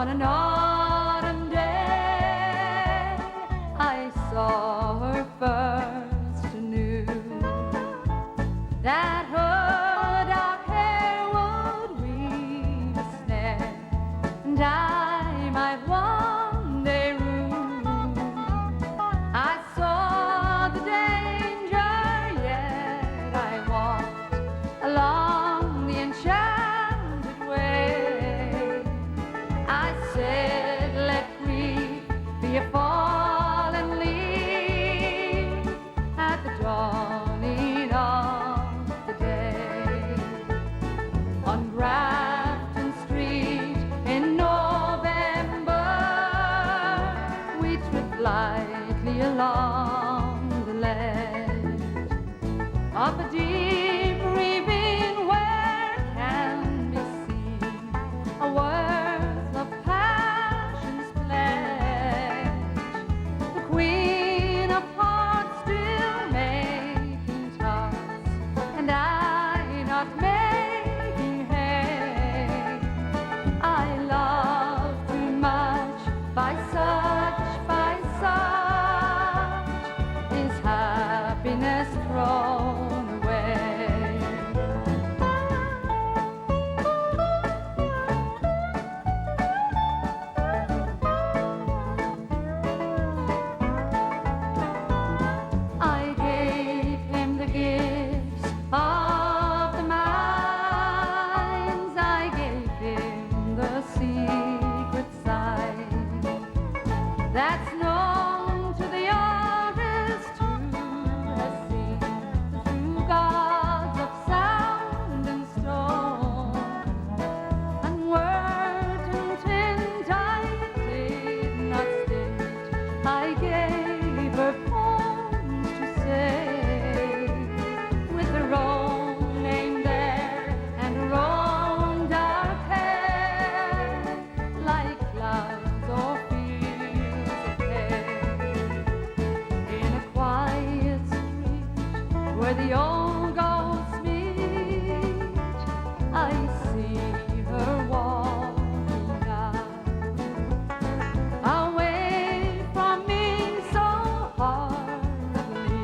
On an autumn day, I saw her first and knew that her dark hair would weave a snare, and I might one day rue. I saw the danger, yet I walked along the enchanted way. I said, let grief be a fallen leaf at the dawning of the day. On Grafton Street in November, we tripped lightly along the ledge of a deep ravine where can be seen a worth of passion's pledge. The Queen of Hearts still making tarts, and I not making hay. I love too much by such is happiness thrown away. I gave him the gifts of the mines. I gave him the secret sight that's known to the artist who has seen the true gods of sound and stone. And words and tint I did not stint. I gave her poems to say, with her own name there and her own dark hair, like clouds or fields of hay. In a quiet street where the old ghosts meet, I see her walking out, away from me so horribly.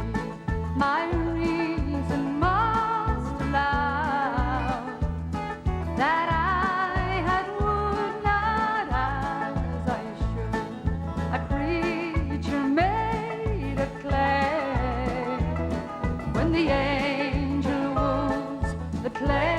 My reason must allow that I had would not as I should, a creature made of clay. When the angel woos the clay,